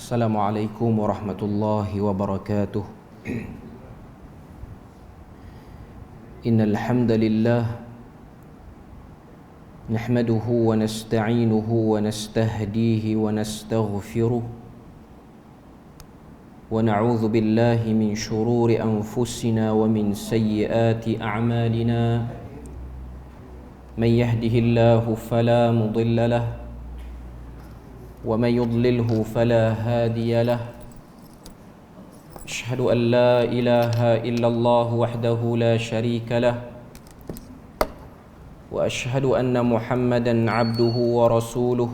Assalamualaikum warahmatullahi wabarakatuh. Innal hamdalillah nahmaduhu wa nasta'inuhu wa nastahdihi wa nastaghfiruh wa na'udzu billahi min shururi anfusina wa min sayyiati a'malina. Man yahdihillahu fala mudilla lahu ومن يضلله فلا هادي له. أشهد أن لا إله إلا الله وحده لا شريك له وأشهد أن محمدا عبده ورسوله.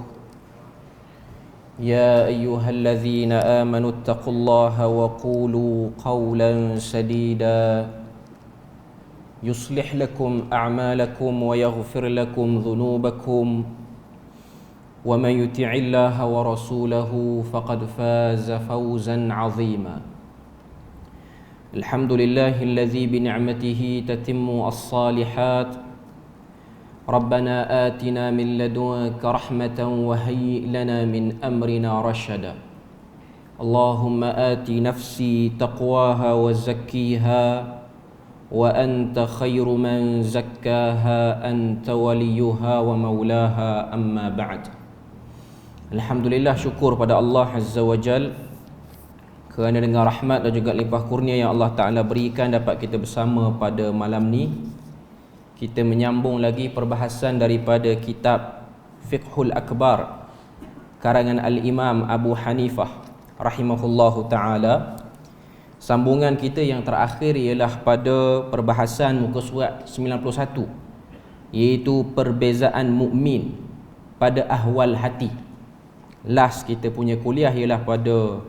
يا أيها الذين آمنوا اتقوا الله وقولوا قولا سديدا يصلح لكم أعمالكم ويغفر لكم ذنوبكم ومن يطع الله ورسوله فقد فاز فوزا عظيما. الحمد لله الذي بنعمته تتم الصالحات. ربنا آتنا من لدنك رحمة وهيئ لنا من أمرنا رشدا. اللهم آت نفسي تقواها وزكيها وأنت خير من زكاها أنت وليها ومولاها. أما بعد. Alhamdulillah, syukur pada Allah Azza wa Jal kerana dengan rahmat dan juga limpah kurnia yang Allah Ta'ala berikan dapat kita bersama pada malam ni. Kita menyambung lagi perbahasan daripada kitab Fiqhul Akbar karangan Al-Imam Abu Hanifah rahimahullahu ta'ala. Sambungan kita yang terakhir ialah pada perbahasan muka surat 91, iaitu perbezaan mukmin pada ahwal hati. Last kita punya kuliah ialah pada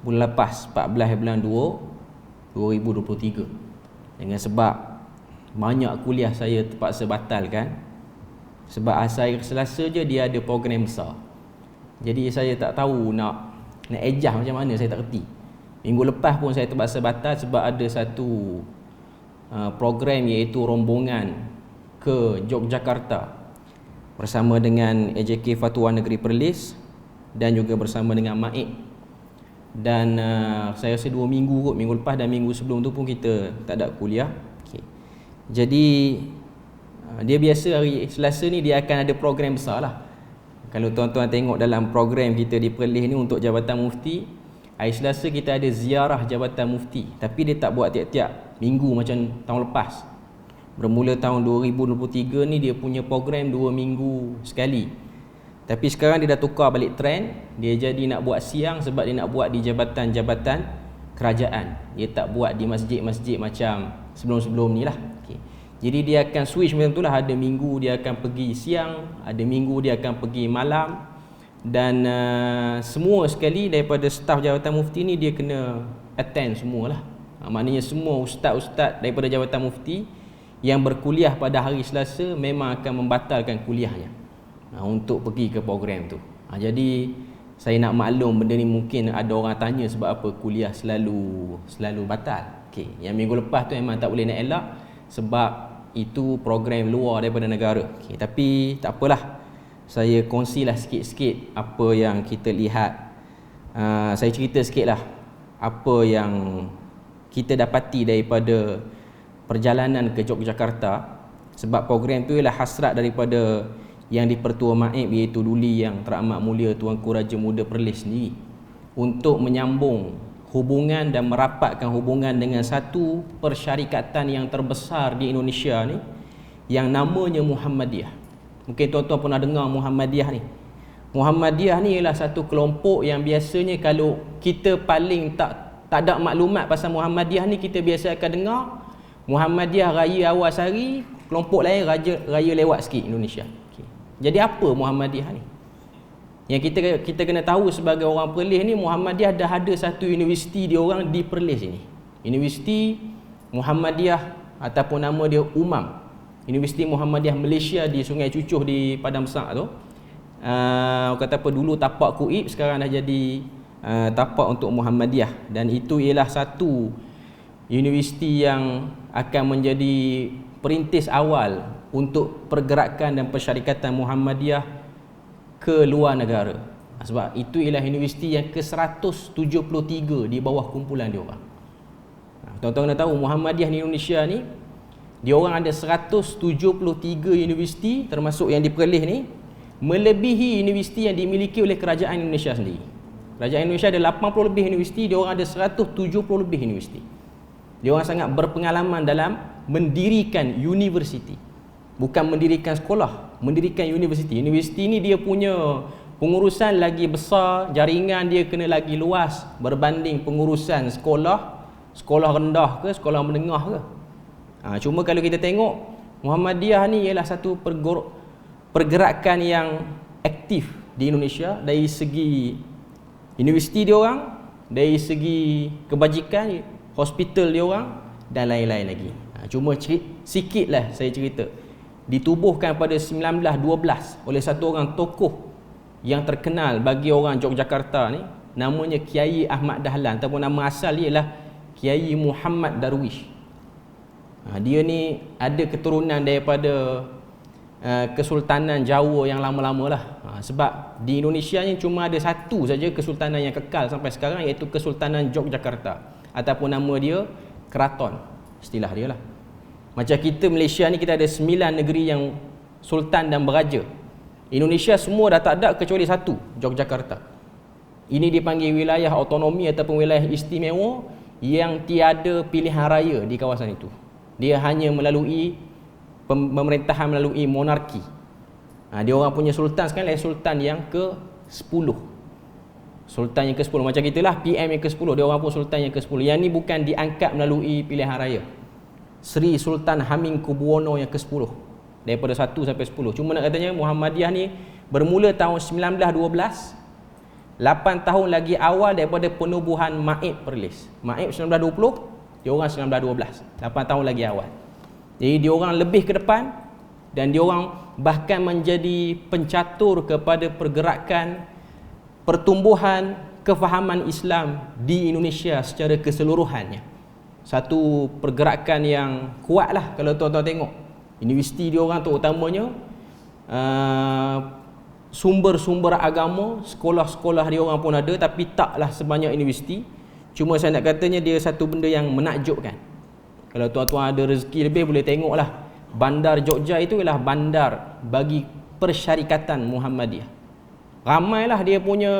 bulan lepas, 14 bulan 2 2023. Dengan sebab banyak kuliah saya terpaksa batalkan sebab hari Selasa je dia ada program besar. Jadi saya tak tahu nak ejah macam mana, saya tak reti. Minggu lepas pun saya terpaksa batal sebab ada satu program iaitu rombongan ke Yogyakarta bersama dengan AJK Fatwa Negeri Perlis dan juga bersama dengan MAIK. Dan saya rasa 2 minggu kot, minggu lepas dan minggu sebelum tu pun kita tak ada kuliah. Okay. Jadi dia biasa hari Selasa ni dia akan ada program besar lah. Kalau tuan-tuan tengok dalam program kita di Perlis ni untuk Jabatan Mufti, hari Selasa kita ada ziarah Jabatan Mufti, tapi dia tak buat tiap-tiap minggu macam tahun lepas. Bermula tahun 2023 ni dia punya program 2 minggu sekali. Tapi sekarang dia dah tukar balik trend. Dia jadi nak buat siang sebab dia nak buat di jabatan-jabatan kerajaan. Dia tak buat di masjid-masjid macam sebelum-sebelum ni lah. Okay. Jadi dia akan switch macam tu lah. Ada minggu dia akan pergi siang, ada minggu dia akan pergi malam. Dan semua sekali daripada staf Jabatan Mufti ni dia kena attend semualah. Maknanya semua ustaz-ustaz daripada Jabatan Mufti yang berkuliah pada hari Selasa memang akan membatalkan kuliahnya untuk pergi ke program tu. Jadi saya nak maklum benda ni mungkin ada orang tanya sebab apa kuliah selalu batal. Okey, yang minggu lepas tu memang tak boleh nak elak sebab itu program luar daripada negara. Okey, tapi tak apalah. Saya kongsilah sikit-sikit apa yang kita lihat. Saya cerita sikitlah apa yang kita dapati daripada perjalanan ke Yogyakarta, sebab program tu ialah hasrat daripada yang di-Pertua MAIK iaitu Duli Yang Teramat Mulia Tuanku Raja Muda Perlis sendiri untuk menyambung hubungan dan merapatkan hubungan dengan satu persyarikatan yang terbesar di Indonesia ni yang namanya Muhammadiyah. Mungkin tuan-tuan pernah dengar Muhammadiyah ni. Muhammadiyah ni ialah satu kelompok yang biasanya kalau kita paling tak ada maklumat pasal Muhammadiyah ni, kita biasa akan dengar Muhammadiyah raya awal sehari, kelompok lain raya lewat sikit Indonesia. Okay. Jadi apa Muhammadiyah ni? Yang kita kena tahu sebagai orang Perlis ni, Muhammadiyah dah ada satu universiti dia orang di Perlis ini. Universiti Muhammadiyah ataupun nama dia UMAM. Universiti Muhammadiyah Malaysia di Sungai Cucuh di Padang Besar tu. Kata apa, dulu tapak Kuib, sekarang dah jadi tapak untuk Muhammadiyah. Dan itu ialah satu universiti yang akan menjadi perintis awal untuk pergerakan dan persyarikatan Muhammadiyah ke luar negara. Sebab itu ialah universiti yang ke-173 di bawah kumpulan dia orang. Tuan-tuan kena tahu Muhammadiyah di Indonesia ni, dia orang ada 173 universiti termasuk yang di Perlis ni, melebihi universiti yang dimiliki oleh kerajaan Indonesia sendiri. Kerajaan Indonesia ada 80 lebih universiti, dia orang ada 170 lebih universiti. Dia orang sangat berpengalaman dalam mendirikan universiti. Bukan mendirikan sekolah, mendirikan universiti. Universiti ni dia punya pengurusan lagi besar, jaringan dia kena lagi luas berbanding pengurusan sekolah rendah ke, sekolah menengah ke. Cuma kalau kita tengok, Muhammadiyah ni ialah satu pergerakan yang aktif di Indonesia dari segi universiti dia orang, dari segi kebajikan, hospital dia orang dan lain-lain lagi. Cuma sikitlah saya cerita. Ditubuhkan pada 1912 oleh satu orang tokoh yang terkenal bagi orang Yogyakarta ni, namanya Kiai Ahmad Dahlan, ataupun nama asal dia ialah Kiai Muhammad Darwish. Dia ni ada keturunan daripada Kesultanan Jawa yang lama-lama lah. Sebab di Indonesia ni cuma ada satu saja kesultanan yang kekal sampai sekarang, iaitu Kesultanan Yogyakarta, ataupun nama dia Keraton, istilah dia lah. Macam kita Malaysia ni, kita ada 9 negeri yang sultan dan beraja. Indonesia semua dah tak ada kecuali satu, Yogyakarta. Ini dipanggil wilayah autonomi ataupun wilayah istimewa yang tiada pilihan raya di kawasan itu. Dia hanya melalui pemerintahan melalui monarki. Dia orang punya sultan sekarang ialah sultan yang ke-10. Sultan yang ke-10 macam gitulah, PM yang ke-10, dia orang pun sultan yang ke-10. Yang ni bukan diangkat melalui pilihan raya. Sri Sultan Hamengkubuwono yang ke-10, daripada 1 sampai 10. Cuma nak katanya Muhammadiyah ni bermula tahun 1912, 8 tahun lagi awal daripada penubuhan Maib Perlis. Maib 1920, dia orang 1912, 8 tahun lagi awal. Jadi dia orang lebih ke depan, dan dia orang bahkan menjadi pencatur kepada pergerakan pertumbuhan kefahaman Islam di Indonesia secara keseluruhannya. Satu pergerakan yang kuat lah kalau tuan-tuan tengok. Universiti dia orang tu utamanya sumber-sumber agama, sekolah-sekolah dia orang pun ada, tapi taklah sebanyak universiti. Cuma saya nak katanya dia satu benda yang menakjubkan. Kalau tuan-tuan ada rezeki lebih boleh tengoklah. Bandar Jogja itu ialah bandar bagi persyarikatan Muhammadiyah. Ramailah dia punya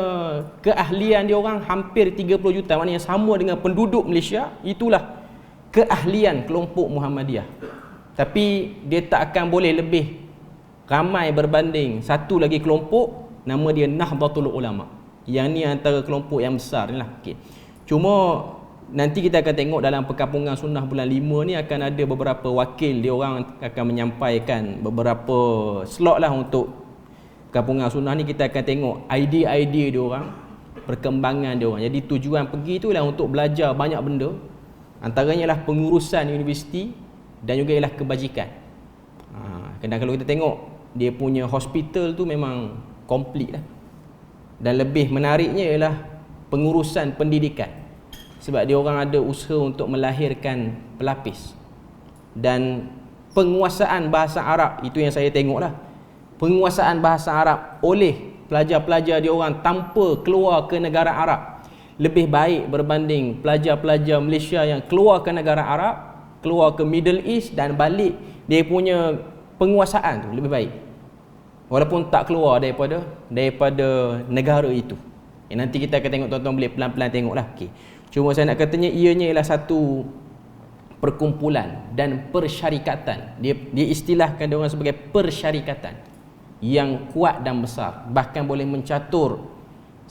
keahlian dia orang, hampir 30 juta, maknanya sama dengan penduduk Malaysia. Itulah keahlian kelompok Muhammadiyah. Tapi dia tak akan boleh lebih ramai berbanding satu lagi kelompok, nama dia Nahdlatul Ulama. Yang ni antara kelompok yang besar ni lah. Okay. Cuma nanti kita akan tengok dalam perkampungan sunnah bulan 5 ni akan ada beberapa wakil dia orang akan menyampaikan beberapa slot lah untuk perkampungan sunnah ni. Kita akan tengok idea-idea dia orang, perkembangan dia orang. Jadi tujuan pergi tu ialah untuk belajar banyak benda, antaranya ialah pengurusan universiti dan juga ialah kebajikan. Kadang kalau kita tengok dia punya hospital tu memang komplit lah. Dan lebih menariknya ialah pengurusan pendidikan, sebab dia orang ada usaha untuk melahirkan pelapis. Dan penguasaan bahasa Arab, itu yang saya tengok lah. Penguasaan bahasa Arab oleh pelajar-pelajar dia orang tanpa keluar ke negara Arab lebih baik berbanding pelajar-pelajar Malaysia yang keluar ke negara Arab, keluar ke Middle East dan balik, dia punya penguasaan tu lebih baik walaupun tak keluar daripada negara itu. Nanti kita akan tengok, tuan-tuan boleh pelan-pelan tengoklah. Okay. Cuma saya nak katanya ianya ialah satu perkumpulan dan persyarikatan. Dia istilahkan dia orang sebagai persyarikatan yang kuat dan besar, bahkan boleh mencatur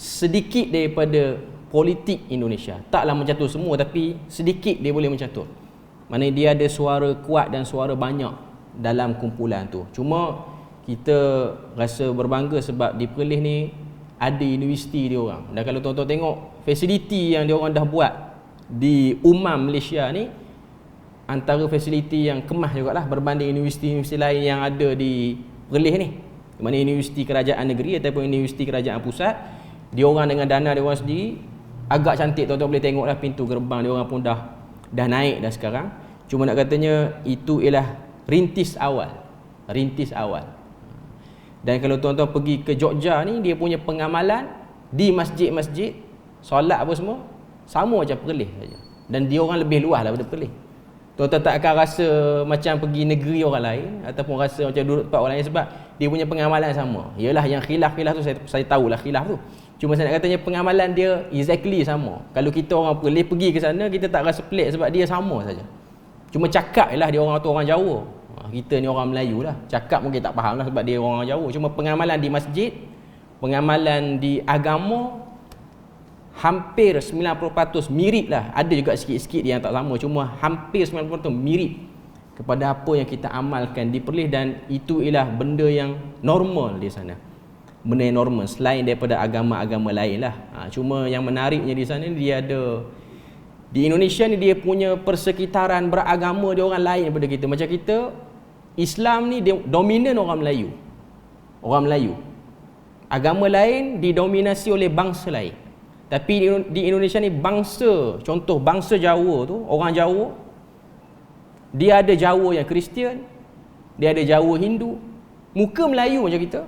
sedikit daripada politik Indonesia. Taklah mencatur semua, tapi sedikit dia boleh mencatur. Maknanya dia ada suara kuat dan suara banyak dalam kumpulan tu. Cuma kita rasa berbangga sebab di Perlis ni ada universiti dia orang. Dan kalau tuan-tuan tengok fasiliti yang dia orang dah buat di UMAM Malaysia ni, antara fasiliti yang kemas jugalah berbanding universiti-universiti lain yang ada di Perlis ni. Di mana universiti kerajaan negeri ataupun universiti kerajaan pusat, dia orang dengan dana dia orang sendiri agak cantik. Tuan-tuan boleh tengoklah pintu gerbang dia orang pun dah naik dah sekarang. Cuma nak katanya itu ialah rintis awal. Dan kalau tuan-tuan pergi ke Jogja ni, dia punya pengamalan di masjid-masjid, solat apa semua sama macam Perlis saja. Dan dia orang lebih luas daripada Perlis. Tuan-tuan tak akan rasa macam pergi negeri orang lain ataupun rasa macam duduk tempat orang lain, sebab dia punya pengamalan sama. Yalah yang khilaf-khilaf tu saya tahulah khilaf tu. Cuma saya nak katanya pengamalan dia exactly sama. Kalau kita orang Perlis pergi ke sana, kita tak rasa pelik sebab dia sama saja. Cuma cakap jelah dia orang tu orang Jawa. Kita ni orang Melayu lah. Cakap mungkin tak faham lah sebab dia orang Jawa. Cuma pengamalan di masjid, pengamalan di agama hampir 90% mirip lah. Ada juga sikit-sikit yang tak sama. Cuma hampir 90% mirip kepada apa yang kita amalkan di Perlis. Dan itu ialah benda yang normal di sana. Benda yang normal selain daripada agama-agama lain lah. Cuma yang menariknya di sana dia ada, di Indonesia ni dia punya persekitaran beragama dia orang lain daripada kita. Macam kita, Islam ni dia dominan orang Melayu. Orang Melayu. Agama lain didominasi oleh bangsa lain. Tapi di Indonesia ni bangsa, contoh bangsa Jawa tu, orang Jawa, dia ada Jawa yang Kristian, dia ada Jawa Hindu. Muka Melayu macam kita,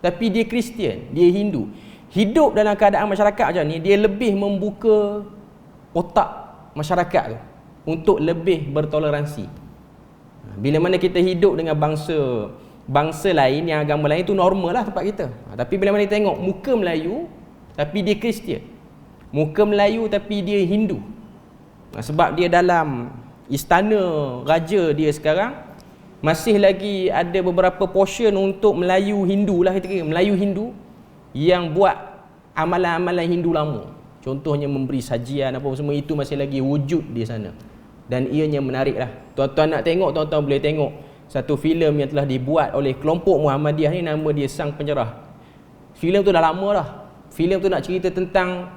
tapi dia Kristian, dia Hindu. Hidup dalam keadaan masyarakat macam ni, dia lebih membuka otak masyarakat tu untuk lebih bertoleransi. Bila mana kita hidup dengan bangsa lain yang agama lain, tu normal lah tempat kita. Tapi bila mana kita tengok muka Melayu tapi dia Kristian, muka Melayu tapi dia Hindu, sebab dia dalam istana raja dia sekarang masih lagi ada beberapa portion untuk Melayu Hindu lah, kita kira Melayu Hindu yang buat amalan-amalan Hindu lama. Contohnya memberi sajian apa semua, itu masih lagi wujud di sana. Dan ianya menarik lah. Tuan-tuan nak tengok, tuan-tuan boleh tengok satu filem yang telah dibuat oleh kelompok Muhammadiyah ni, nama dia Sang Pencerah. Filem tu dah lama dah. Filem tu nak cerita tentang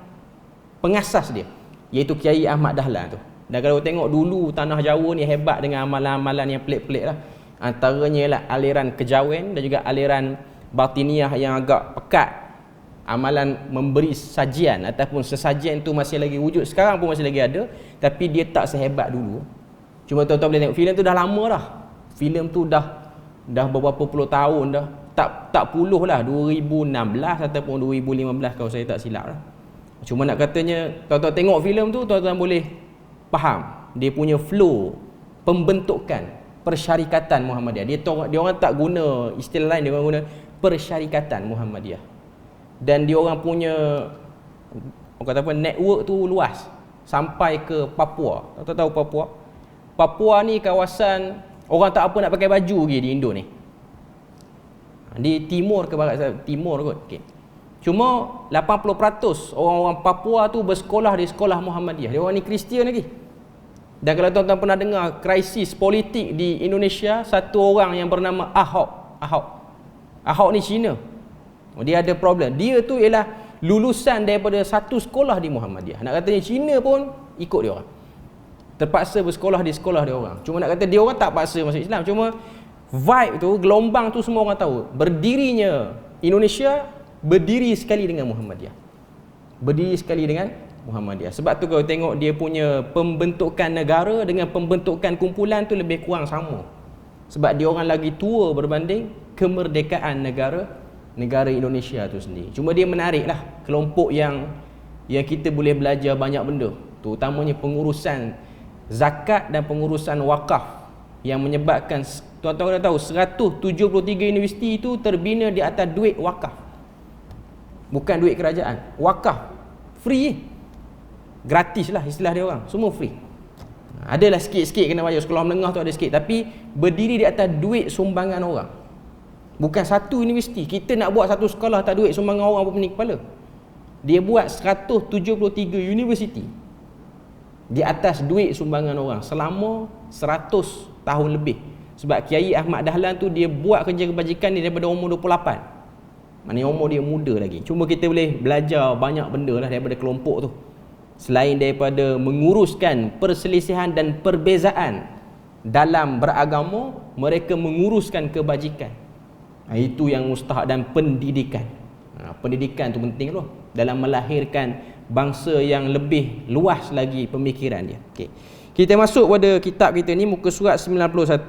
pengasas dia, iaitu Kiai Ahmad Dahlan tu. Dan kalau tengok dulu tanah Jawa ni hebat dengan amalan-amalan yang pelik-pelik lah. Antaranya ialah aliran kejawen dan juga aliran batiniah yang agak pekat. Amalan memberi sajian ataupun sesajian tu masih lagi wujud, sekarang pun masih lagi ada, tapi dia tak sehebat dulu. Cuma tuan-tuan boleh tengok filem tu dah lama dah. Filem tu dah beberapa puluh tahun dah. Tak puluh lah, 2016 ataupun 2015 kalau saya tak silap lah. Cuma nak katanya tuan-tuan tengok filem tu, tuan-tuan boleh faham dia punya flow pembentukan persyarikatan Muhammadiyah. Dia orang tak guna istilah lain, dia orang guna persyarikatan Muhammadiyah. Dan dia orang punya, orang kata apa, network tu luas sampai ke Papua. Tuan tahu Papua? Papua ni kawasan orang tak apa nak pakai baju lagi di Indo ni. Di timur ke barat, timur kot. Okay. Cuma 80% orang-orang Papua tu bersekolah di sekolah Muhammadiyah. Dia orang ni Kristian lagi. Dan kalau tuan-tuan pernah dengar krisis politik di Indonesia, satu orang yang bernama Ahok ni Cina. Dia ada problem. Dia tu ialah lulusan daripada satu sekolah di Muhammadiyah. Nak katanya Cina pun ikut dia orang. Terpaksa bersekolah di sekolah dia orang. Cuma nak kata dia orang tak paksa masuk Islam. Cuma vibe tu, gelombang tu semua orang tahu. Berdirinya Indonesia berdiri sekali dengan Muhammadiyah. Berdiri sekali dengan Muhammadiyah. Sebab tu kalau tengok dia punya pembentukan negara dengan pembentukan kumpulan tu lebih kurang sama. Sebab dia orang lagi tua berbanding kemerdekaan negara Indonesia tu sendiri. Cuma dia menarik lah, kelompok yang kita boleh belajar banyak benda, terutamanya pengurusan zakat dan pengurusan wakaf, yang menyebabkan tuan-tuan dah tahu 173 universiti itu terbina di atas duit wakaf, bukan duit kerajaan. Wakaf free, gratis lah istilah dia orang, semua free. Adalah sikit-sikit kena bayar, sekolah menengah tu ada sikit, tapi berdiri di atas duit sumbangan orang. Bukan satu universiti. Kita nak buat satu sekolah tak duit sumbangan orang apa pening kepala. Dia buat 173 universiti di atas duit sumbangan orang selama 100 tahun lebih. Sebab Kiai Ahmad Dahlan tu dia buat kerja kebajikan ni daripada umur 28. Maknanya umur dia muda lagi. Cuma kita boleh belajar banyak benda lah daripada kelompok tu. Selain daripada menguruskan perselisihan dan perbezaan dalam beragama, mereka menguruskan kebajikan. Itu yang mustahak. Dan pendidikan. Pendidikan tu penting tu dalam melahirkan bangsa yang lebih luas lagi pemikiran dia. Okay. Kita masuk pada kitab kita ni, muka surat 91.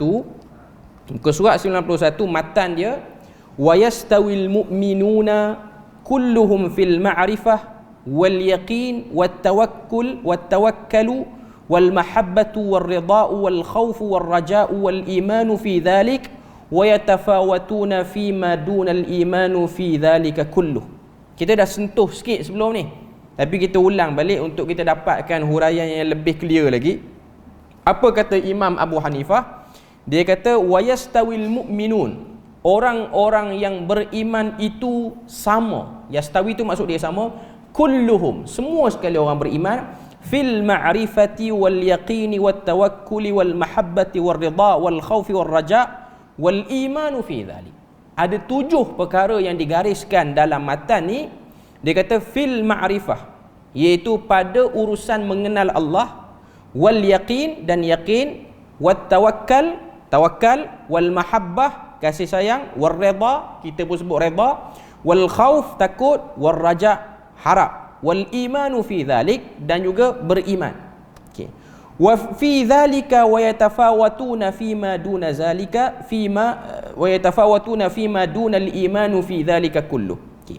Muka surat 91, matan dia, wa yastawil mu'minuna kulluhum fil ma'rifah wal yaqin wat tawakkalu wal mahabbatu wal rida'u wal khawfu wal raja'u wal imanu fi dhalik wa yatafawatuna fima dunal imanu fi dhalika kulluh. Kita dah sentuh sikit sebelum ni, tapi kita ulang balik untuk kita dapatkan huraian yang lebih clear lagi. Apa kata Imam Abu Hanifah? Dia kata wa yastawil mu'minun, orang-orang yang beriman itu sama. Yastawi itu maksud dia sama, kulluhum, semua sekali orang beriman, fil ma'rifati wal yaqini wat tawakkuli wal mahabbati wal ridha wal khawfi wal raja wal imanu fi dhalik. Ada 7 perkara yang digariskan dalam matan ni. Dia kata fil ma'rifah, iaitu pada urusan mengenal Allah, wal yaqin, dan yakin, wat tawakkal, tawakal, wal mahabbah, kasih sayang, wal redha, kita pun sebut redha, wal khauf, takut, wal raja, harap, wal imanu fi dhalik, dan juga beriman. Okey. Wa fi dhalika wa yatafawatuna fima duna zalika fima wa yatafawatuna fima duna al-imanu fi dhalika kullu. Okey.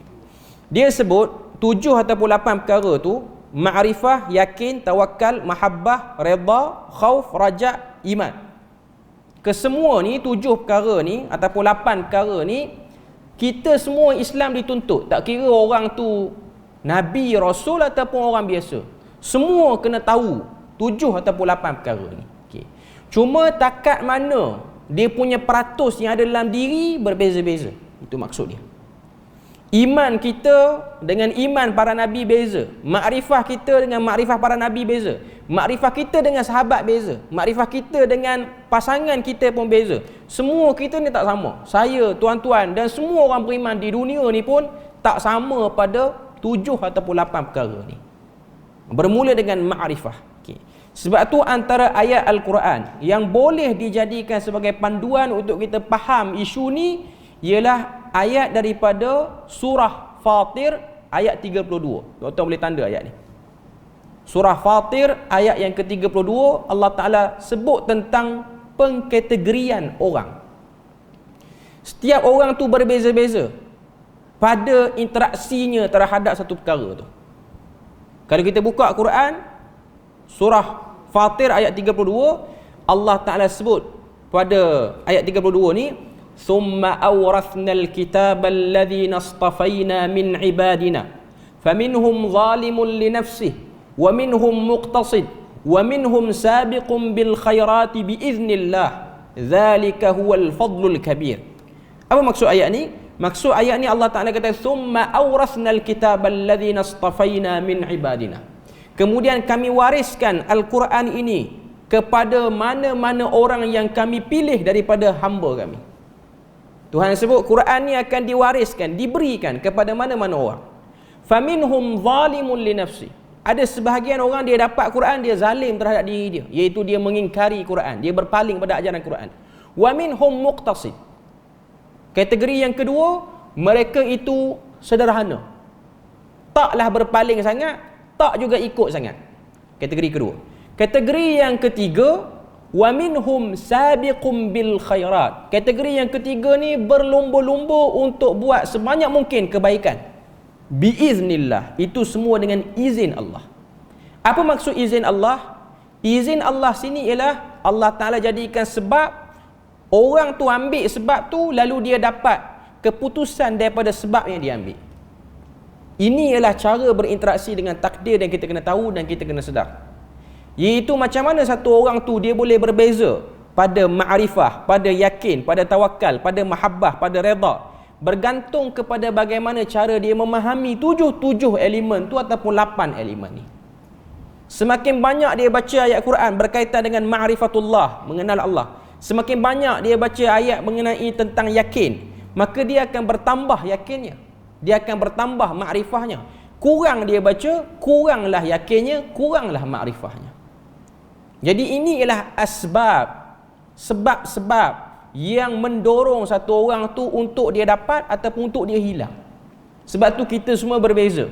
Dia sebut 7 ataupun 8 perkara tu, ma'rifah, yakin, tawakal, mahabbah, redha, khauf, raja, iman. Kesemua ni 7 perkara ni ataupun 8 perkara ni, kita semua Islam dituntut, tak kira orang tu nabi, rasul ataupun orang biasa, semua kena tahu 7 ataupun 8 perkara ni. Okay. Cuma takat mana dia punya peratus yang ada dalam diri berbeza-beza. Itu maksud dia. Iman kita dengan iman para nabi beza. Makrifah kita dengan makrifah para nabi beza. Makrifah kita dengan sahabat beza. Makrifah kita dengan pasangan kita pun beza. Semua kita ni tak sama. Saya, tuan-tuan, dan semua orang beriman di dunia ni pun tak sama pada 7 ataupun 8 perkara ni. Bermula dengan makrifah. Okay. Sebab tu antara ayat Al-Quran yang boleh dijadikan sebagai panduan untuk kita faham isu ni ialah ayat daripada surah Fatir ayat 32. Tuan-tuan boleh tanda ayat ni. Surah Fatir ayat yang ke-32, Allah Ta'ala sebut tentang pengkategorian orang. Setiap orang tu berbeza-beza pada interaksinya terhadap satu perkara tu. Kalau kita buka Quran, surah Fatir ayat 32, Allah Ta'ala sebut pada ayat 32 ni, thumma awrathnal kitaba alladhina astafaina min ibadina faminhum zalimun li nafsihi wa minhum muqtasid wa minhum sabiqun bil khairati biiznillah dzalika huwal fadlul kabir. Apa maksud ayat ni? Maksud ayat ni Allah Ta'ala kata thumma awrathnal kitaba alladhina astafaina min ibadina, kemudian kami wariskan Al-Quran ini kepada mana-mana orang yang kami pilih daripada hamba kami. Tuhan sebut Quran ni akan diwariskan, diberikan kepada mana-mana orang. Faminhum zalimun li nafsi, ada sebahagian orang dia dapat Quran, dia zalim terhadap diri dia, iaitu dia mengingkari Quran, dia berpaling pada ajaran Quran. Wa minhum muqtasid, kategori yang kedua, mereka itu sederhana, taklah berpaling sangat, tak juga ikut sangat. Kategori kedua. Kategori yang ketiga, wa minhum sabiqum bil khairat, kategori yang ketiga ni berlumba-lumba untuk buat sebanyak mungkin kebaikan biiznillah, itu semua dengan izin Allah. Apa maksud izin Allah? Izin Allah sini ialah Allah Ta'ala jadikan sebab, orang tu ambil sebab tu, lalu dia dapat keputusan daripada sebab yang dia ambil. Ini ialah cara berinteraksi dengan takdir yang kita kena tahu dan kita kena sedar. Iaitu macam mana satu orang tu dia boleh berbeza pada ma'rifah, pada yakin, pada tawakal, pada mahabbah, pada redha, bergantung kepada bagaimana cara dia memahami 7 elemen tu ataupun 8 elemen ni. Semakin banyak dia baca ayat Quran berkaitan dengan ma'rifatullah, mengenal Allah, semakin banyak dia baca ayat mengenai tentang yakin, maka dia akan bertambah yakinnya, dia akan bertambah ma'rifahnya. Kurang dia baca, kuranglah yakinnya, kuranglah ma'rifahnya. Jadi ini ialah sebab-sebab yang mendorong satu orang tu untuk dia dapat ataupun untuk dia hilang. Sebab tu kita semua berbeza.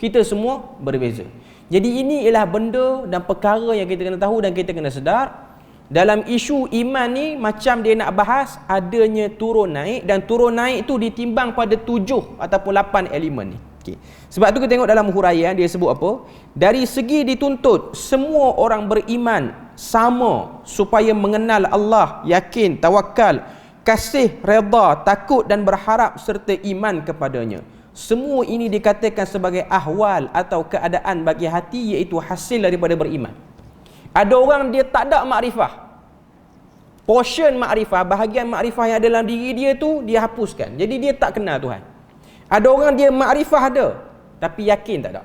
Kita semua berbeza. Jadi ini ialah benda dan perkara yang kita kena tahu dan kita kena sedar. Dalam isu iman ni, macam dia nak bahas adanya turun naik, dan turun naik itu ditimbang pada 7 ataupun 8 elemen ni. Okay. Sebab tu kita tengok dalam huraian dia sebut apa? Dari segi dituntut semua orang beriman sama supaya mengenal Allah, yakin, tawakal, kasih, redha, takut dan berharap serta iman kepadanya. Semua ini dikatakan sebagai ahwal atau keadaan bagi hati, iaitu hasil daripada beriman. Ada orang dia tak ada makrifah. Portion makrifah, bahagian makrifah yang ada dalam diri dia tu dia hapuskan. Jadi dia tak kenal Tuhan. Ada orang dia makrifah ada, tapi yakin tak ada.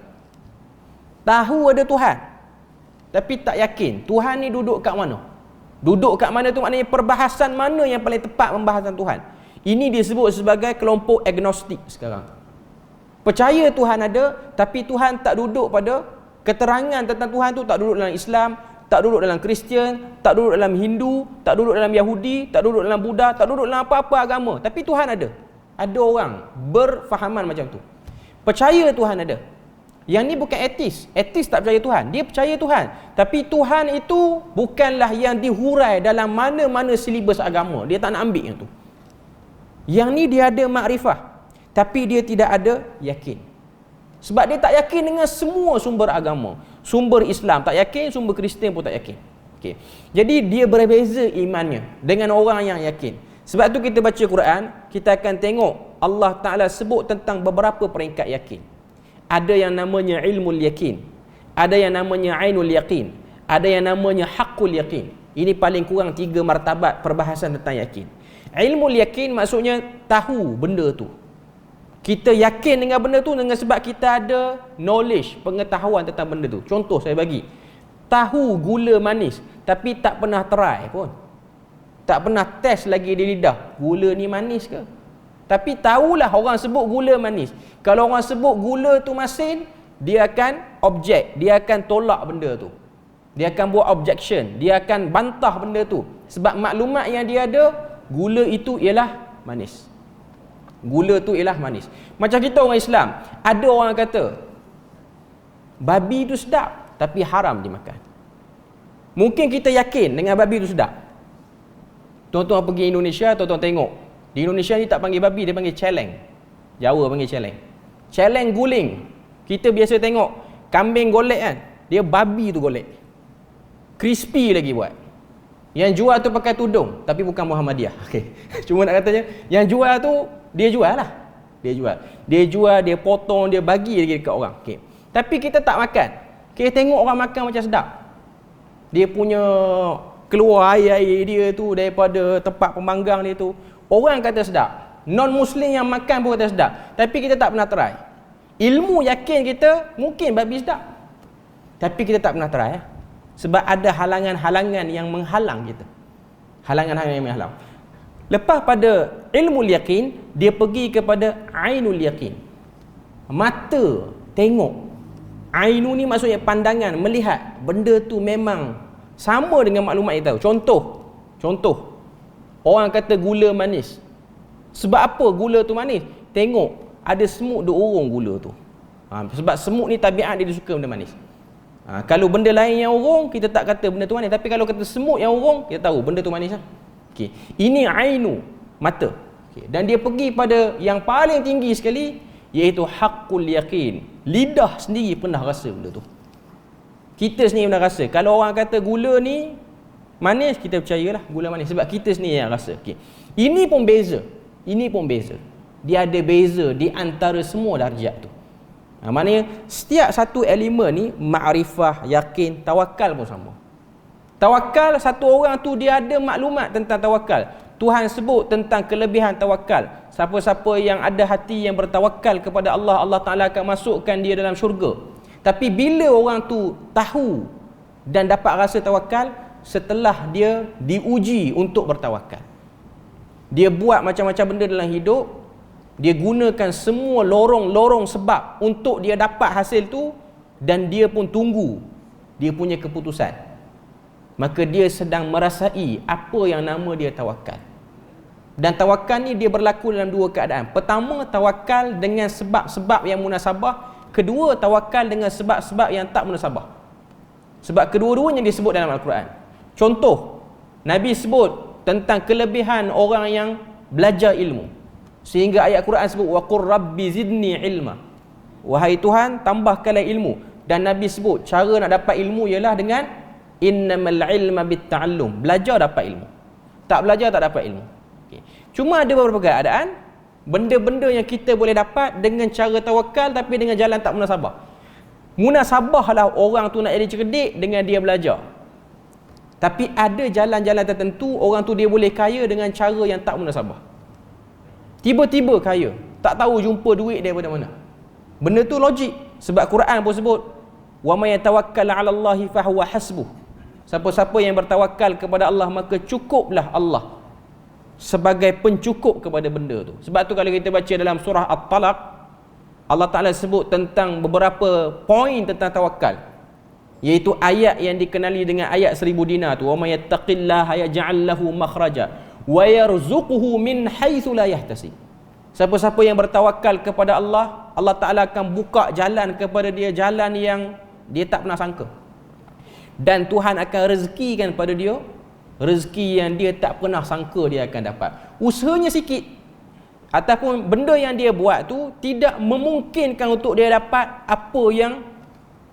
Tahu ada Tuhan, tapi tak yakin Tuhan ni duduk kat mana. Duduk kat mana tu maknanya perbahasan mana yang paling tepat pembahasan Tuhan. Ini disebut sebagai kelompok agnostik sekarang. Percaya Tuhan ada, tapi Tuhan tak duduk pada keterangan tentang Tuhan tu, tak duduk dalam Islam, tak duduk dalam Kristian, tak duduk dalam Hindu, tak duduk dalam Yahudi, tak duduk dalam Buddha, tak duduk dalam apa-apa agama. Tapi Tuhan ada. Ada orang berfahaman macam tu. Percaya Tuhan ada. Yang ni bukan etis. Etis tak percaya Tuhan. Dia percaya Tuhan. Tapi Tuhan itu bukanlah yang dihurai dalam mana-mana silibus agama. Dia tak nak ambil yang tu. Yang ni dia ada makrifah, tapi dia tidak ada yakin. Sebab dia tak yakin dengan semua sumber agama. Sumber Islam tak yakin, sumber Kristian pun tak yakin. Okay. Jadi dia berbeza imannya dengan orang yang yakin. Sebab tu kita baca Quran, kita akan tengok Allah Ta'ala sebut tentang beberapa peringkat yakin. Ada yang namanya ilmul yakin, ada yang namanya ainul yakin, ada yang namanya haqqul yakin. Ini paling kurang 3 martabat perbahasan tentang yakin. Ilmul yakin maksudnya tahu benda tu. Kita yakin dengan benda tu dengan sebab kita ada knowledge, pengetahuan tentang benda tu. Contoh saya bagi. Tahu gula manis tapi tak pernah try pun. Tak pernah test lagi di lidah. Gula ni manis ke? Tapi tahulah orang sebut gula manis. Kalau orang sebut gula tu masin, dia akan objek, dia akan tolak benda tu. Dia akan buat objection, dia akan bantah benda tu. Sebab maklumat yang dia ada, gula itu ialah manis. Gula tu ialah manis. Macam kita orang Islam, ada orang kata babi tu sedap tapi haram dimakan. Mungkin kita yakin dengan babi tu sedap. Tuan-tuan pergi Indonesia, tuan-tuan tengok. Di Indonesia ni tak panggil babi, dia panggil celeng. Jawa panggil celeng. Celeng guling. Kita biasa tengok kambing golek kan, dia babi tu golek. Crispy lagi buat. Yang jual tu pakai tudung, tapi bukan Muhammadiyah. Okey. Cuma nak katanya, yang jual tu dia jual lah. Dia jual, dia potong, dia bagi lagi dekat orang. Okey. Tapi kita tak makan. Kita tengok orang makan macam sedap. Dia punya keluar air-air dia tu daripada tempat pemanggang dia tu. Orang kata sedap. Non-Muslim yang makan pun kata sedap. Tapi kita tak pernah try. Ilmu yakin kita mungkin babi sedap. Tapi kita tak pernah try. Sebab ada halangan-halangan yang menghalang kita. Halangan-halangan yang menghalang. Lepas pada ilmu yakin, dia pergi kepada ainul yakin. Mata tengok. Ainu ni maksudnya pandangan, melihat. Benda tu memang sama dengan maklumat kita tahu. Contoh. Orang kata gula manis. Sebab apa gula tu manis? Tengok, ada semut duk urung gula tu. Sebab semut ni tabiat dia suka benda manis. Kalau benda lain yang urung, kita tak kata benda tu manis. Tapi kalau kata semut yang urung, kita tahu benda tu manis lah. Okay. Ini ainu, mata. Okay. Dan dia pergi pada yang paling tinggi sekali, iaitu haqqul yakin. Lidah sendiri pernah rasa benda tu. Kita sendiri pernah rasa. Kalau orang kata gula ni manis, kita percayalah gula manis. Sebab kita sendiri yang rasa. Okay. Ini pun beza. Dia ada beza di antara semua darjat tu. Maknanya setiap satu elemen ni, ma'rifah, yakin, tawakal pun sama. Tawakal, satu orang tu dia ada maklumat tentang tawakal. Tuhan sebut tentang kelebihan tawakal. Siapa-siapa yang ada hati yang bertawakal kepada Allah, Allah Ta'ala akan masukkan dia dalam syurga. Tapi bila orang tu tahu dan dapat rasa tawakal, setelah dia diuji untuk bertawakal. Dia buat macam-macam benda dalam hidup, dia gunakan semua lorong-lorong sebab untuk dia dapat hasil tu, dan dia pun tunggu dia punya keputusan. Maka dia sedang merasai apa yang nama dia tawakal. Dan tawakal ni dia berlaku dalam 2 keadaan. Pertama, tawakal dengan sebab-sebab yang munasabah. Kedua, tawakal dengan sebab-sebab yang tak munasabah. Sebab kedua-duanya disebut dalam Al-Quran. Contoh, Nabi sebut tentang kelebihan orang yang belajar ilmu. Sehingga ayat Quran sebut wa qur rabbi zidni ilma. Wahai Tuhan, tambahkanlah ilmu. Dan Nabi sebut cara nak dapat ilmu ialah dengan innamal ilma bitta'allum. Belajar dapat ilmu. Tak belajar tak dapat ilmu. Okay. Cuma ada beberapa keadaan benda-benda yang kita boleh dapat dengan cara tawakal tapi dengan jalan tak munasabah. Munasabahlah orang tu nak jadi cerdik dengan dia belajar. Tapi ada jalan-jalan tertentu orang tu dia boleh kaya dengan cara yang tak munasabah. Tiba-tiba kaya, tak tahu jumpa duit daripada mana. Benda tu logik sebab Quran pun sebut wa may yatawakkal 'ala Allahi fa huwa hasbuh. Siapa-siapa yang bertawakal kepada Allah maka cukuplah Allah sebagai pencukup kepada benda tu. Sebab tu kalau kita baca dalam surah At-Talaq, Allah Ta'ala sebut tentang beberapa poin tentang tawakal, iaitu ayat yang dikenali dengan ayat 1000 dinar tu, wa may yattaqillaha yaj'al lahu makhraja wa yarzuquhu min haitsu la yahtasib. Siapa-siapa yang bertawakal kepada Allah, Allah Ta'ala akan buka jalan kepada dia, jalan yang dia tak pernah sangka. Dan Tuhan akan rezekikan pada dia rezeki yang dia tak pernah sangka dia akan dapat. Usahanya sikit ataupun benda yang dia buat tu tidak memungkinkan untuk dia dapat apa yang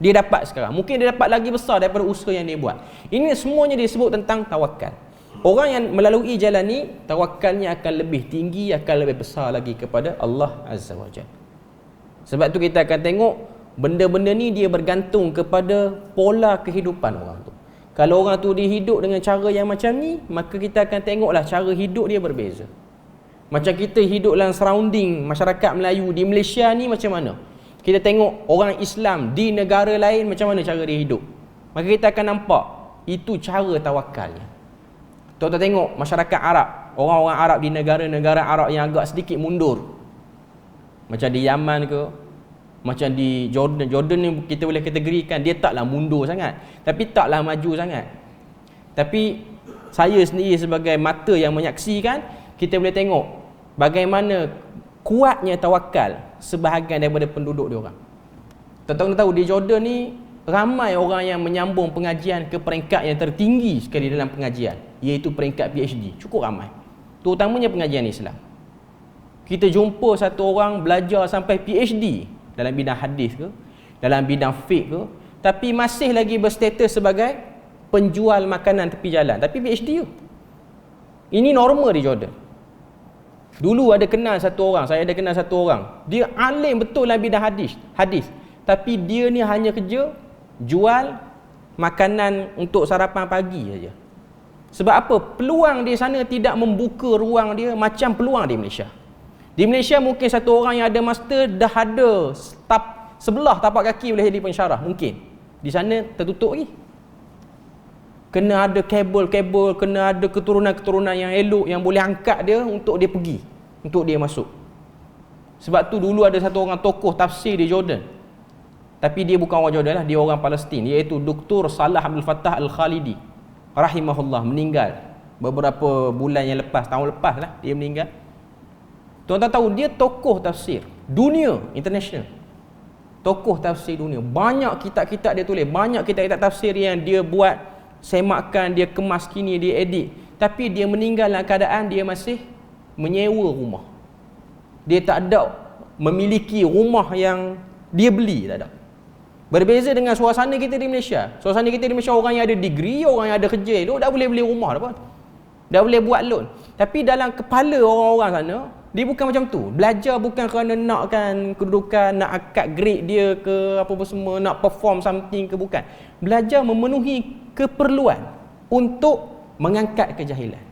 dia dapat sekarang. Mungkin dia dapat lagi besar daripada usaha yang dia buat. Ini semuanya disebut tentang tawakal. Orang yang melalui jalan ni, tawakalnya akan lebih tinggi, akan lebih besar lagi kepada Allah Azza wa Jalla. Sebab tu kita akan tengok benda-benda ni dia bergantung kepada pola kehidupan orang tu. Kalau orang tu dia hidup dengan cara yang macam ni, maka kita akan tengoklah cara hidup dia berbeza. Macam kita hidup dalam surrounding masyarakat Melayu di Malaysia ni macam mana? Kita tengok orang Islam di negara lain macam mana cara dia hidup. Maka kita akan nampak itu cara tawakalnya. Tuan-tuan tengok masyarakat Arab, orang-orang Arab di negara-negara Arab yang agak sedikit mundur. Macam di Yaman ke, macam di Jordan. Jordan ni kita boleh kategorikan dia taklah mundur sangat, tapi taklah maju sangat. Tapi saya sendiri sebagai mata yang menyaksikan, kita boleh tengok bagaimana kuatnya tawakal sebahagian daripada penduduk dia orang. Tuan-tuan tahu di Jordan ni ramai orang yang menyambung pengajian ke peringkat yang tertinggi sekali dalam pengajian, iaitu peringkat PhD. Cukup ramai. Terutamanya pengajian Islam. Kita jumpa satu orang belajar sampai PhD dalam bidang hadis ke, dalam bidang fiqh ke, tapi masih lagi berstatus sebagai penjual makanan tepi jalan, tapi PhD tu. Ini normal di Jordan. Dulu ada kenal satu orang, saya ada kenal satu orang, dia alim betul dalam bidang hadis, tapi dia ni hanya kerja jual makanan untuk sarapan pagi saja. Sebab apa? Peluang di sana tidak membuka ruang dia macam peluang di Malaysia. Di Malaysia mungkin satu orang yang ada master dah ada sebelah tapak kaki boleh jadi pensyarah, mungkin. Di sana tertutup lagi. Kena ada kabel-kabel, kena ada keturunan-keturunan yang elok yang boleh angkat dia untuk dia pergi, untuk dia masuk. Sebab tu dulu ada satu orang tokoh tafsir di Jordan. Tapi dia bukan orang Jordan lah, dia orang Palestin, iaitu Dr. Salah Abdul Fattah Al-Khalidi rahimahullah, meninggal beberapa bulan yang lepas, tahun lepas lah dia meninggal. Tuan-tuan tahu dia tokoh tafsir dunia, international. Tokoh tafsir dunia. Banyak kitab-kitab dia tulis, banyak kitab-kitab tafsir yang dia buat, semakan, dia kemas kini, dia edit. Tapi dia meninggal dalam keadaan dia masih menyewa rumah. Dia tak ada memiliki rumah yang dia beli, tak ada. Berbeza dengan suasana kita di Malaysia. Suasana kita di Malaysia, orang yang ada degree, orang yang ada kerja elok dah boleh beli rumah dah pun. Dah boleh buat loan. Tapi dalam kepala orang-orang sana, dia bukan macam tu. Belajar bukan kerana nakkan kedudukan, nak angkat grade dia ke apa-apa semua, nak perform something ke, bukan. Belajar memenuhi keperluan untuk mengangkat kejahilan.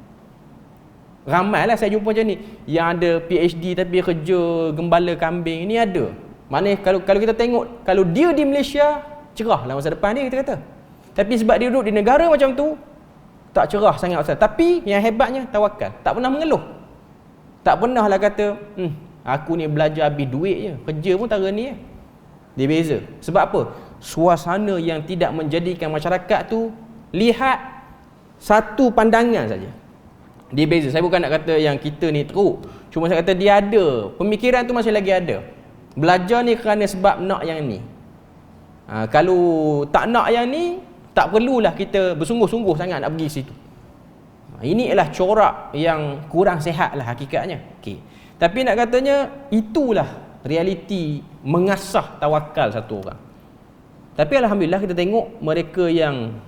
Ramailah saya jumpa macam ni, yang ada PhD tapi kerja gembala kambing. Ini ada. Maknanya kalau kita tengok, kalau dia di Malaysia, cerah lah masa depan dia, kita kata. Tapi sebab dia duduk di negara macam tu, tak cerah sangat masa. Tapi yang hebatnya tawakal. Tak pernah mengeluh. Tak pernah lah kata, aku ni belajar habis duit je, kerja pun tara ni je. Dia beza. Sebab apa? Suasana yang tidak menjadikan masyarakat tu lihat satu pandangan saja. Dia beza. Saya bukan nak kata yang kita ni teruk, cuma saya kata dia ada, pemikiran tu masih lagi ada. Belajar ni kerana sebab nak yang ni. Kalau tak nak yang ni, tak perlulah kita bersungguh-sungguh sangat nak pergi situ. Ini ialah corak yang kurang sihat lah hakikatnya. Okey. Tapi nak katanya itulah realiti mengasah tawakal satu orang. Tapi alhamdulillah kita tengok mereka yang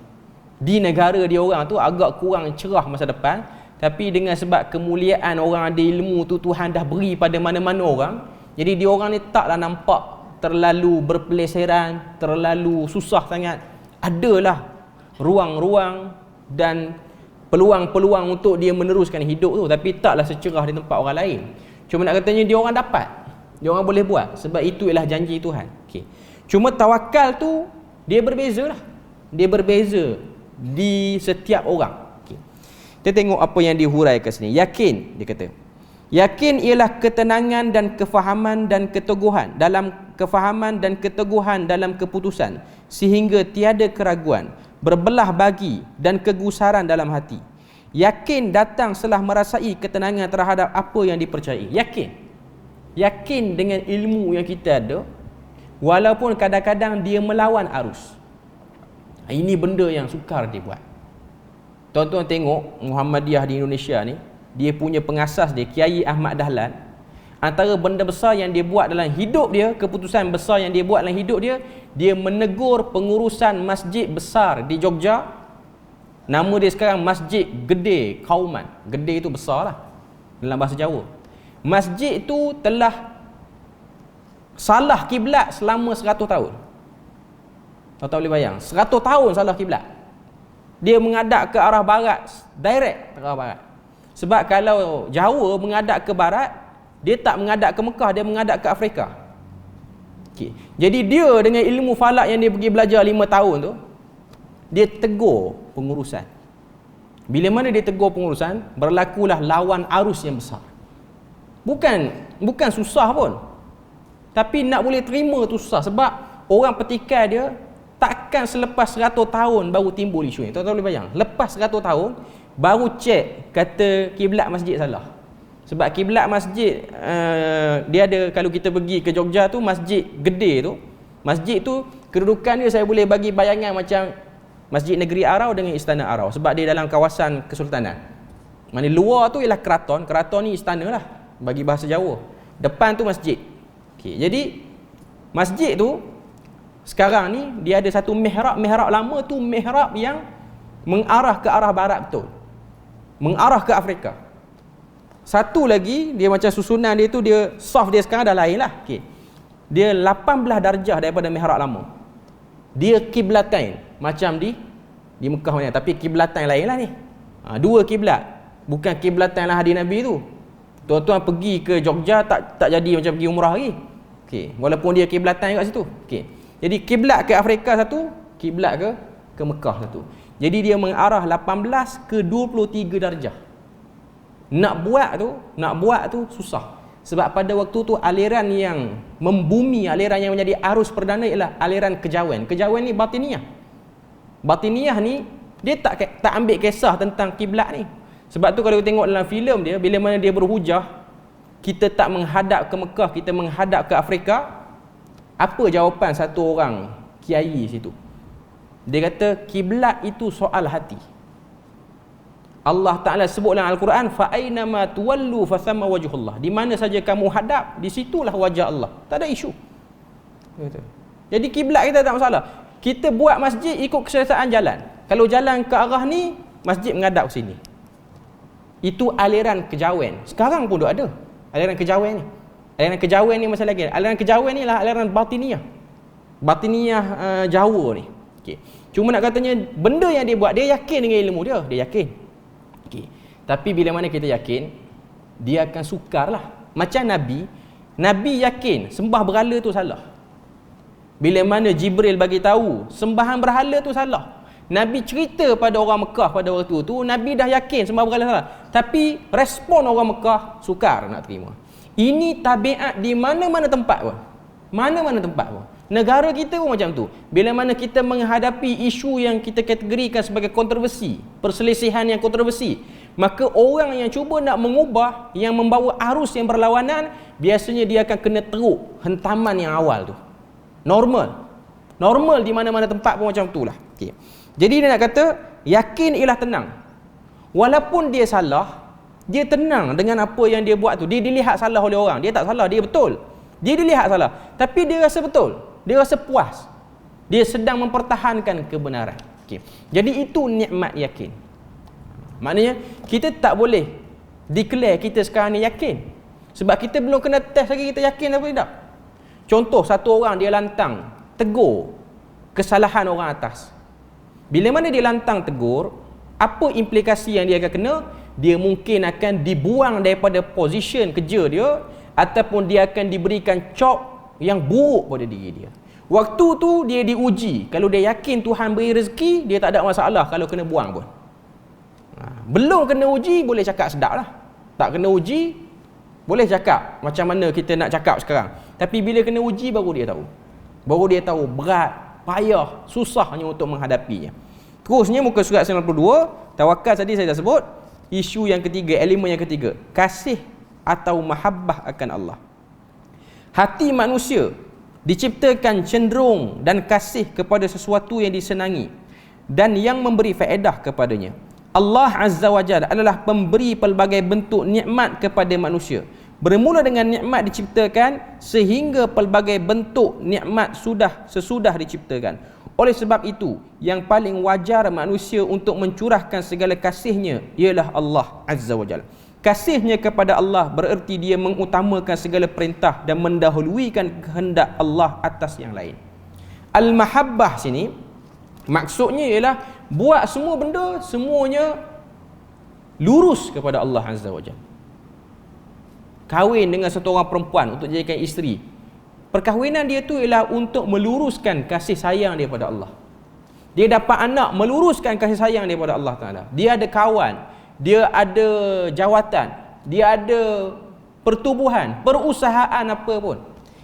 di negara dia orang tu agak kurang cerah masa depan. Tapi dengan sebab kemuliaan orang ada ilmu tu, Tuhan dah beri pada mana-mana orang. Jadi dia orang ni taklah nampak terlalu berpeleseran, terlalu susah sangat. Adalah ruang-ruang dan peluang-peluang untuk dia meneruskan hidup tu, tapi taklah secerah di tempat orang lain. Cuma nak katanya dia orang dapat, dia orang boleh buat, sebab itu ialah janji Tuhan. Okey. Cuma tawakal tu dia berbeza lah. Dia berbeza di setiap orang. Okey. Kita tengok apa yang dihuraikan sini. Yakin, dia kata. Yakin ialah ketenangan dan kefahaman dan keteguhan dalam keputusan, sehingga tiada keraguan, berbelah bagi dan kegusaran dalam hati. Yakin datang setelah merasai ketenangan terhadap apa yang dipercayai. Yakin dengan ilmu yang kita ada, walaupun kadang-kadang dia melawan arus. Ini benda yang sukar dia buat. Tuan-tuan tengok Muhammadiyah di Indonesia ni, dia punya pengasas dia, Kiai Ahmad Dahlan, antara benda besar yang dia buat dalam hidup dia, keputusan besar yang dia buat dalam hidup dia, dia menegur pengurusan masjid besar di Jogja. Nama dia sekarang Masjid Gede Kauman. Gede itu besar lah dalam bahasa Jawa. Masjid itu telah salah kiblat selama 100 tahun. Tahu boleh bayang, 100 tahun salah kiblat. Dia menghadap ke arah barat, direct ke arah barat. Sebab kalau Jawa menghadap ke barat, dia tak menghadap ke Mekah, dia menghadap ke Afrika. Okay. Jadi dia dengan ilmu falak yang dia pergi belajar 5 tahun tu, dia tegur pengurusan. Bila mana dia tegur pengurusan, berlakulah lawan arus yang besar. Bukan susah pun, tapi nak boleh terima tu susah. Sebab orang petikai dia takkan selepas 100 tahun baru timbul isu ni. Tuan-tuan boleh bayang, lepas 100 tahun baru cek kata kiblat masjid salah. Sebab kiblat masjid dia ada, kalau kita pergi ke Jogja tu, masjid gede tu, masjid tu kedudukan dia saya boleh bagi bayangan macam Masjid Negeri Arau dengan Istana Arau, sebab dia dalam kawasan kesultanan. Mana luar tu ialah keraton, keraton ni istana lah bagi bahasa Jawa. Depan tu masjid. Okey, jadi masjid tu sekarang ni dia ada satu mihrab. Mihrab lama tu mihrab yang mengarah ke arah barat betul, mengarah ke Afrika. Satu lagi dia macam susunan dia tu, dia soft dia sekarang dah lain lah. Okey, dia 18 darjah daripada mihrab lama. Dia kiblatain macam di Mekah mana, tapi kiblatan lain lah ni. Dua kiblat, bukan kiblatan lah hadis Nabi tu. Tuan-tuan pergi ke Jogja tak jadi macam pergi umrah lagi. Okey, walaupun dia kiblatan kat situ. Okey. Jadi kiblat ke Afrika satu, kiblat ke Mekah satu. Jadi dia mengarah 18 ke 23 darjah. Nak buat tu susah. Sebab pada waktu tu aliran yang membumi, aliran yang menjadi arus perdana ialah aliran kejawen. Kejawen ni batiniyah. Batiniyah ni dia tak ambil kisah tentang kiblat ni. Sebab tu kalau kita tengok dalam filem dia, bila mana dia berhujah, kita tak menghadap ke Mekah, kita menghadap ke Afrika. Apa jawapan satu orang kiai situ? Dia kata kiblat itu soal hati. Allah Ta'ala sebut dalam Al-Quran, fa aynama tuwallu fa thamma wajhullah. Di mana saja kamu hadap, di situlah wajah Allah. Tak ada isu. Jadi kiblat kita tak masalah. Kita buat masjid ikut keselesaan jalan. Kalau jalan ke arah ni, masjid menghadap ke sini. Itu aliran kejawen. Sekarang pun ada aliran kejawen ni. Aliran kejawen ni masalah lagi. Aliran kejawen ni lah aliran batiniyah. Batiniyah Jawa ni. Okay. Cuma nak katanya benda yang dia buat, dia yakin dengan ilmu dia. Dia yakin. Okay. Tapi bila mana kita yakin, dia akan sukar lah. Macam Nabi yakin sembah berhala tu salah. Bila mana Jibril bagi tahu sembahan berhala tu salah, Nabi cerita pada orang Mekah pada waktu tu, Nabi dah yakin sembah berhala salah. Tapi respon orang Mekah sukar nak terima. Ini tabiat di mana-mana tempat pun. Mana-mana tempat pun. Negara kita pun macam tu. Bila mana kita menghadapi isu yang kita kategorikan sebagai kontroversi, perselisihan yang kontroversi, maka orang yang cuba nak mengubah, yang membawa arus yang berlawanan, biasanya dia akan kena teruk hentaman yang awal tu. Normal di mana-mana tempat pun macam itulah. Okay. Jadi dia nak kata yakin ialah tenang. Walaupun dia salah, dia tenang dengan apa yang dia buat tu. Dia dilihat salah oleh orang, dia tak salah, dia betul. Dia dilihat salah, tapi dia rasa betul. Dia rasa puas. Dia sedang mempertahankan kebenaran. Okay. Jadi itu nikmat yakin. Maknanya kita tak boleh declare kita sekarang ni yakin, sebab kita belum kena test lagi kita yakin apa tidak. Contoh, satu orang dia lantang tegur kesalahan orang atas. Bila mana dia lantang tegur, apa implikasi yang dia akan kena? Dia mungkin akan dibuang daripada position kerja dia, ataupun dia akan diberikan cop yang buruk pada diri dia. Waktu tu dia diuji. Kalau dia yakin Tuhan beri rezeki, dia tak ada masalah kalau kena buang pun. Belum kena uji, boleh cakap sedap lah. Tak kena uji, boleh cakap macam mana kita nak cakap sekarang. Tapi bila kena uji, baru dia tahu. Baru dia tahu berat, payah, susahnya untuk menghadapinya. Terusnya muka surat 92, tawakal tadi saya dah sebut. Isu yang ketiga, elemen yang ketiga, kasih atau mahabbah akan Allah. Hati manusia diciptakan cenderung dan kasih kepada sesuatu yang disenangi dan yang memberi faedah kepadanya. Allah Azza wa Jalla adalah pemberi pelbagai bentuk nikmat kepada manusia. Bermula dengan nikmat diciptakan sehingga pelbagai bentuk nikmat sesudah diciptakan. Oleh sebab itu, yang paling wajar manusia untuk mencurahkan segala kasihnya ialah Allah Azza wa Jalla. Kasihnya kepada Allah bererti dia mengutamakan segala perintah dan mendahulukan kehendak Allah atas yang lain. Al-mahabbah sini maksudnya ialah buat semua benda semuanya lurus kepada Allah Azza wa Jalla. Kahwin dengan satu orang perempuan untuk jadikan isteri, perkahwinan dia tu ialah untuk meluruskan kasih sayang dia pada Allah. Dia dapat anak, meluruskan kasih sayang dia pada Allah Ta'ala. Dia ada kawan, dia ada jawatan, dia ada pertubuhan, perusahaan apa pun.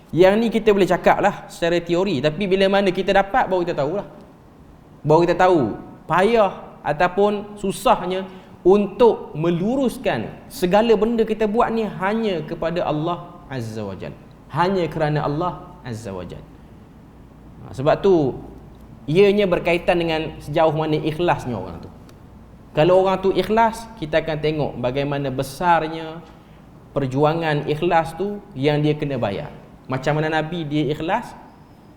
Yang ni kita boleh cakap lah secara teori, tapi bila mana kita dapat, baru kita tahulah. Baru kita tahu payah ataupun susahnya untuk meluruskan segala benda kita buat ni hanya kepada Allah Azza wa Jalla. Hanya kerana Allah Azza wa Jalla. Sebab tu ianya berkaitan dengan sejauh mana ikhlasnya orang tu. Kalau orang tu ikhlas, kita akan tengok bagaimana besarnya perjuangan ikhlas tu yang dia kena bayar. Macam mana Nabi dia ikhlas,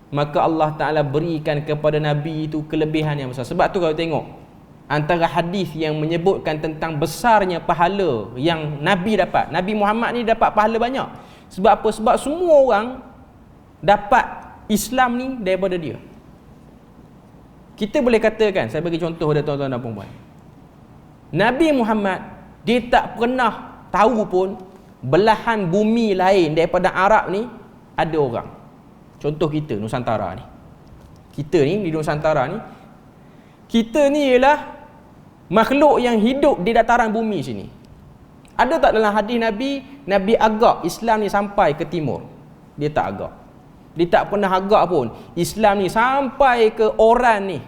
maka Allah Ta'ala berikan kepada Nabi itu kelebihan yang besar. Sebab tu kalau tengok antara hadis yang menyebutkan tentang besarnya pahala yang Nabi dapat, Nabi Muhammad ni dapat pahala banyak. Sebab apa? Sebab semua orang dapat Islam ni daripada dia. Kita boleh katakan, saya bagi contoh pada tuan-tuan dan puan-puan, Nabi Muhammad dia tak pernah tahu pun belahan bumi lain daripada Arab ni ada orang. Contoh kita Nusantara ni. Kita ni di Nusantara ni, kita ni ialah makhluk yang hidup di dataran bumi sini. Ada tak dalam hadis Nabi, Nabi agak Islam ni sampai ke timur? Dia tak agak. Dia tak pernah agak pun Islam ni sampai ke Oran ni.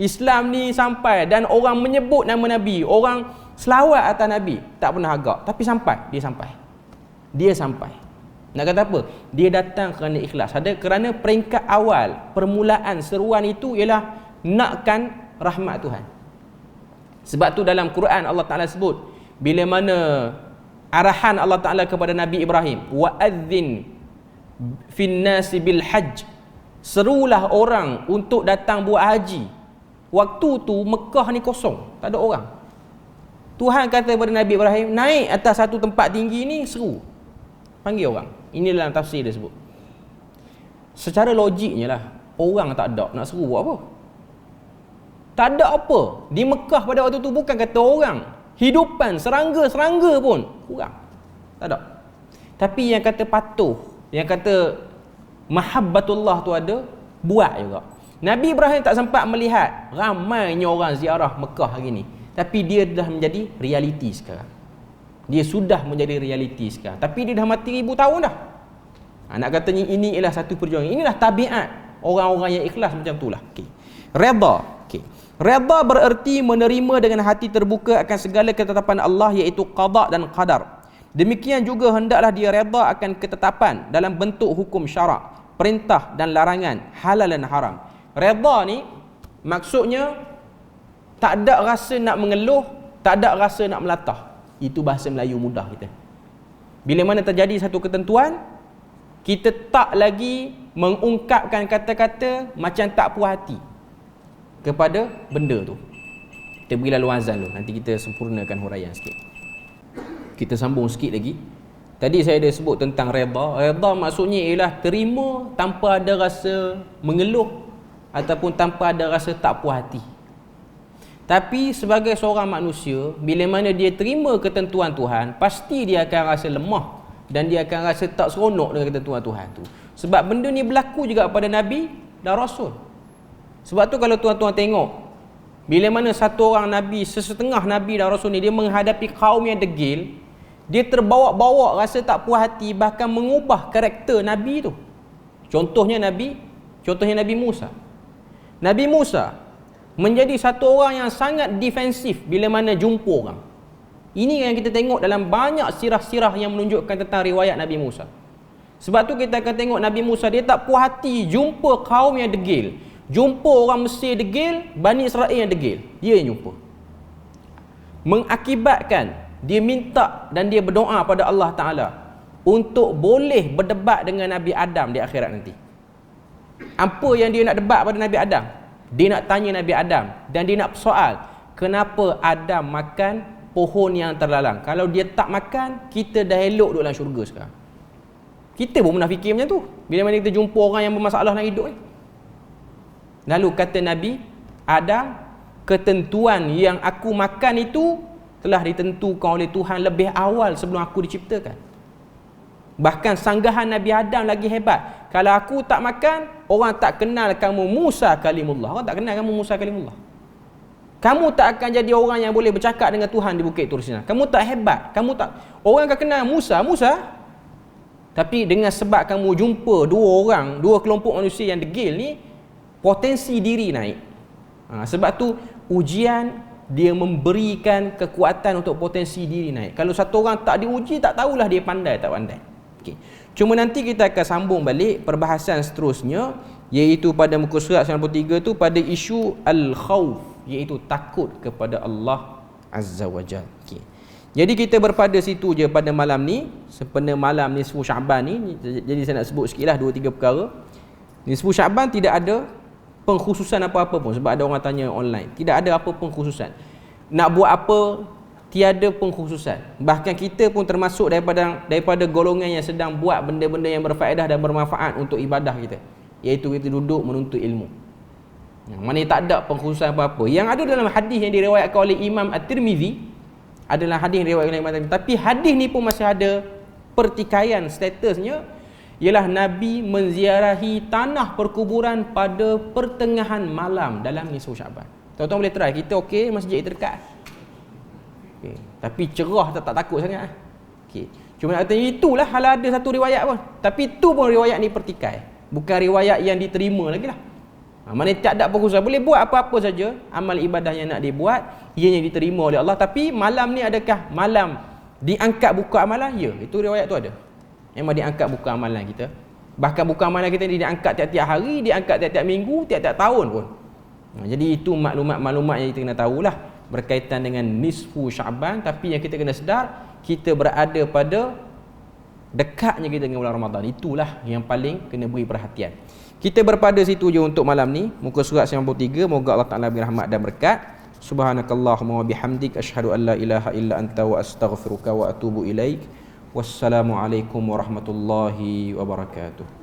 Islam ni sampai dan orang menyebut nama Nabi, orang selawat atas Nabi, tak pernah agak. Tapi sampai, dia sampai. Dia sampai. Nak kata apa? Dia datang kerana ikhlas. Ada kerana peringkat awal, permulaan seruan itu ialah nakkan rahmat Tuhan. Sebab tu dalam Quran Allah Ta'ala sebut, bila mana arahan Allah Ta'ala kepada Nabi Ibrahim, wa'adzin finnasi bil hajj, serulah orang untuk datang buat haji. Waktu tu Mekah ni kosong, tak ada orang. Tuhan kata kepada Nabi Ibrahim, naik atas satu tempat tinggi ni, seru, panggil orang. Ini dalam tafsir dia sebut. Secara logiknya lah, orang tak ada, nak seru buat apa? Tak ada apa. Di Mekah pada waktu tu bukan kata orang, hidupan, serangga pun kurang. Tak ada. Tapi yang kata patuh, yang kata mahabbatullah tu ada, buat juga. Nabi Ibrahim tak sempat melihat ramainya orang ziarah Mekah hari ni, tapi dia dah menjadi realiti sekarang. Dia sudah menjadi realiti sekarang. Tapi dia dah mati 1000 tahun dah. Nak katanya ini ialah satu perjuangan. Inilah tabiat orang-orang yang ikhlas macam itulah. Okay. Redha. Okay. Redha bererti menerima dengan hati terbuka akan segala ketetapan Allah, iaitu qada dan qadar. Demikian juga hendaklah dia redha akan ketetapan dalam bentuk hukum syarak, perintah dan larangan, halal dan haram. Redha ni maksudnya tak ada rasa nak mengeluh, tak ada rasa nak melatah. Itu bahasa Melayu mudah kita. Bila mana terjadi satu ketentuan, kita tak lagi mengungkapkan kata-kata macam tak puas hati kepada benda tu. Kita beri lalu azan dulu, nanti kita sempurnakan huraian sikit. Kita sambung sikit lagi. Tadi saya ada sebut tentang redha. Redha maksudnya ialah terima tanpa ada rasa mengeluh ataupun tanpa ada rasa tak puas hati. Tapi sebagai seorang manusia, bila mana dia terima ketentuan Tuhan, pasti dia akan rasa lemah dan dia akan rasa tak seronok dengan ketentuan Tuhan tu. Sebab benda ni berlaku juga pada Nabi dan Rasul. Sebab tu kalau tuan-tuan tengok, bila mana satu orang Nabi, sesetengah Nabi dan Rasul ni, dia menghadapi kaum yang degil, dia terbawa-bawa rasa tak puas hati, bahkan mengubah karakter Nabi tu. Contohnya Nabi Musa. Nabi Musa menjadi satu orang yang sangat defensif bila mana jumpa orang. Ini yang kita tengok dalam banyak sirah-sirah yang menunjukkan tentang riwayat Nabi Musa. Sebab tu kita akan tengok Nabi Musa, dia tak puas hati jumpa kaum yang degil, jumpa orang Mesir degil, Bani Israel yang degil. Dia yang jumpa, mengakibatkan dia minta dan dia berdoa pada Allah Ta'ala untuk boleh berdebat dengan Nabi Adam di akhirat nanti. Apa yang dia nak debat pada Nabi Adam? Dia nak tanya Nabi Adam dan dia nak soal, kenapa Adam makan pohon yang terlarang? Kalau dia tak makan, kita dah elok duduk dalam syurga sekarang. Kita pun pernah fikir macam tu bila mana kita jumpa orang yang bermasalah dalam hidup ni. Lalu kata Nabi Adam, ketentuan yang aku makan itu telah ditentukan oleh Tuhan lebih awal sebelum aku diciptakan. Bahkan sanggahan Nabi Adam lagi hebat. Kalau aku tak makan, orang tak kenal kamu Musa kalimullah. Orang tak kenal kamu Musa kalimullah. Kamu tak akan jadi orang yang boleh bercakap dengan Tuhan di Bukit Tur Sinai. Kamu tak hebat. Orang akan kenal Musa. Tapi dengan sebab kamu jumpa dua kelompok manusia yang degil ni, potensi diri naik. Sebab tu ujian dia memberikan kekuatan untuk potensi diri naik. Kalau satu orang tak diuji, tak tahulah dia pandai tak pandai. Okay. Cuma nanti kita akan sambung balik perbahasan seterusnya, iaitu pada muka surat 93 tu pada isu al-khawf, iaitu takut kepada Allah Azza wa Jalla. Okay. Jadi kita berpada situ je pada malam ni, sempena malam nisfu Syaban ni. Jadi saya nak sebut sikitlah 2-3 perkara. Nisfu Syaban tidak ada pengkhususan apa-apa pun, sebab ada orang tanya online. Tidak ada apa pengkhususan. Nak buat apa, tiada pengkhususan. Bahkan kita pun termasuk daripada golongan yang sedang buat benda-benda yang berfaedah dan bermanfaat untuk ibadah kita, iaitu kita duduk menuntut ilmu. Mana tak ada pengkhususan apa-apa. Yang ada dalam hadis yang diriwayatkan oleh Imam At-Tirmizi adalah hadis yang diriwayatkan oleh Imam At-Tirmizi. Tapi hadis ni pun masih ada pertikaian statusnya, ialah Nabi menziarahi tanah perkuburan pada pertengahan malam dalam nisfu Syaban. Tuan-tuan boleh try. Kita okey, masjid kita dekat. Okay. Tapi cerah tak takut sangat. Okay. Cuma nak kata itulah hal ada satu riwayat pun. Tapi itu pun riwayat ni pertikai. Bukan riwayat yang diterima lagi lah. Mana tak ada pengkhususan. Boleh buat apa-apa saja amal ibadah yang nak dibuat, ianya diterima oleh Allah. Tapi malam ni adakah malam diangkat buka amalan? Ya, itu riwayat tu ada. Memang diangkat buka amalan kita. Bahkan buka amalan kita ni diangkat tiap-tiap hari, diangkat tiap-tiap minggu, tiap-tiap tahun pun. Jadi itu maklumat-maklumat yang kita kena tahulah berkaitan dengan nisfu Syaban. Tapi yang kita kena sedar, kita berada pada dekatnya kita dengan bulan Ramadan. Itulah yang paling kena beri perhatian. Kita berpada situ je untuk malam ni, muka surat 93. Moga Allah Ta'ala beri rahmat dan berkat. Subhanakallahumma wa bihamdik, asyhadu an la ilaha illa anta wa astaghfiruka wa atubu ilaik. Wassalamualaikum warahmatullahi wabarakatuh.